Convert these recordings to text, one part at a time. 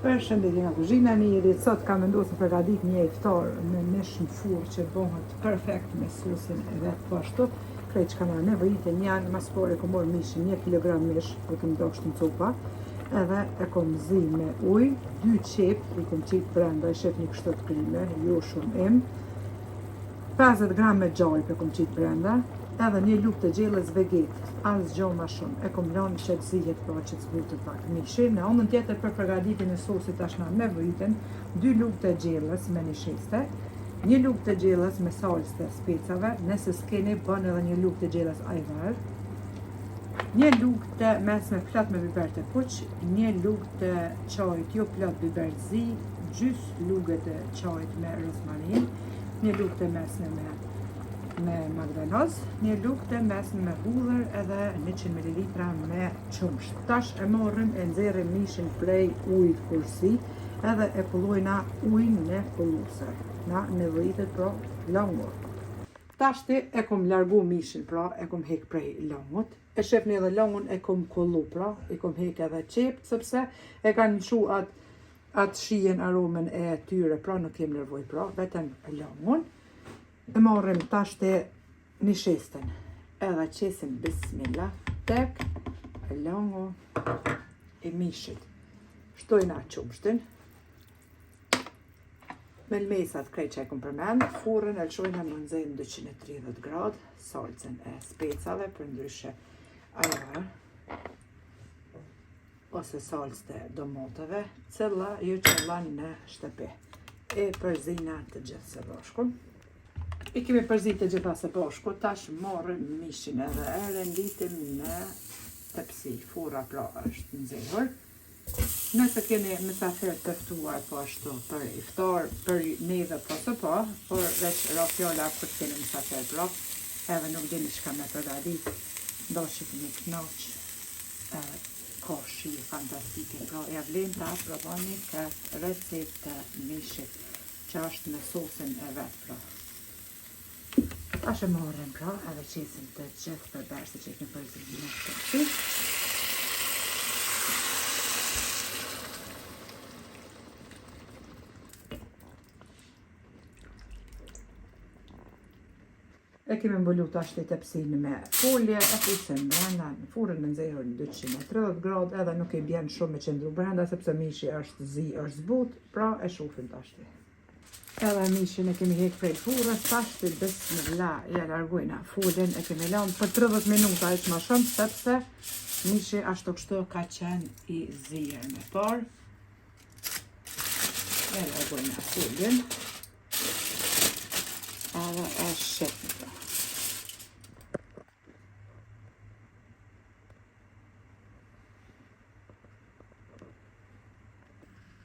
Përshëndetje nga kuzhina njëri, sot kam vendosur të përgatit një iftar me mish në furrë që bëhet perfekt me sosin e vet po ashtu. Krejt që kam nevojitën janë mas pore kom marrë mishin 1 kg mish, e kom dashur në copa, edhe e kom zi me ujë, 2 qep, i kom qip brenda, i shep një kështu të krime, jo shumë im, 50 gram me gjallë për kom qip brenda, edhe një lugë të gjellës veget, asgjë më shumë. E kom lënë që të zihet pra që të zbutët pak mishi. Në anën tjetër për përgatitjen e sosit tash na nevojiten 2 lugë të gjellës me një sheste, 1 lugë të gjellës me salcë të specave, nëse s'keni bën edhe 1 lugë të gjellës ajvar, 1 lugë të mesme plot me biber të kuq, 1 lugë të çajit jo plot biber zi, gjys lugë të çajit me rozmarin, 1 lugë të mesme me magdaloz, 1 lugë të mesme me hudhër edhe 100 ml me qumsht. Tash e marrim e nxjerrim mishin prej ujit kursi edhe e pullojna ujin në pulluese. Na nevojitet pra langur. Tash e kom largu mishin pra, e kom hek prej langut. E shefni edhe langun e kom kullu pra, i kom hek edhe qept sepse e kanë lshu atë shijen aromen e tyre pra, nuk kem nevojë pra, vetëm langun. E marrim tash të një shesten, edhe qesim bismillah, tek langu e mishit. Shtojna qumshtin, me lmesat krejt që e kom përmend, furrën e lshojna në nxehtë 230 gradë, salcën e specave, për ndryshe ajvar, ose salcë të domateve, cilla ju qëllan në shtëpi. E përzina të gjithë së bashku. I kemi përzit të gjitha së bashku, tash marrim mishin edhe e renditim në tepsi. Furra pra është nxehur. Nëse keni mysafir të ftuar po ashtu për iftar, për neve po së po, por veç rafjolla kur keni mysafir pra, edhe nuk dini çka me përgatit, dashit me knaq, edhe ka shije fantastike. Pra ja vlen ta provoni këtë recept të mishit që është me sosin e vet pra. Tash e marrim pra edhe qesim të gjithë përberse që i kemi përzit në tepsi. E kemi mbulu tash të tepsin me folje, e fusim brenda në furrën e nxehur në 230 gradë, edhe nuk i bjen shumë me qëndru brenda sepse mishi është zi, është zbut, pra e shufim tash të. Edhe mishin e kemi hek prej furrës, tash të bismillah ja largojna foljen, e kemi lënë për 30 minuta aq më shumë sepse mishi ashtu kështu ka qenë i zier me parë. Ja largojna foljen. Edhe e shefim.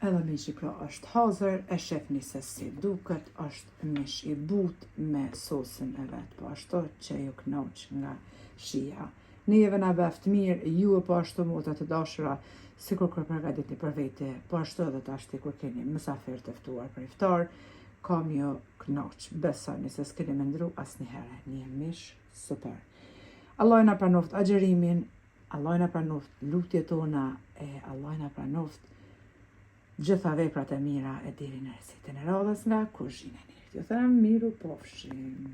Edhe mishi pra është hazër, e shefni se si duket, është mish i but me sosin e vet, po ashtu që ju knaq nga shija. Neve na beft mirë, ju e po ashtu mota të dashura, sikur kur përgatitni për vete, po ashtu edhe tash kur keni mysafir të ftuar për iftar, kam ju knaq. Besoni se s'keni mendru asnjëherë, një mish super. Allah na pranoft agjerimin, Allah na pranoft lutjet tona, e Allah na pranoft gjitha veprat e mira e deri në recetën e radhës nga kuzhina e njërit. Ju them miru pofshim.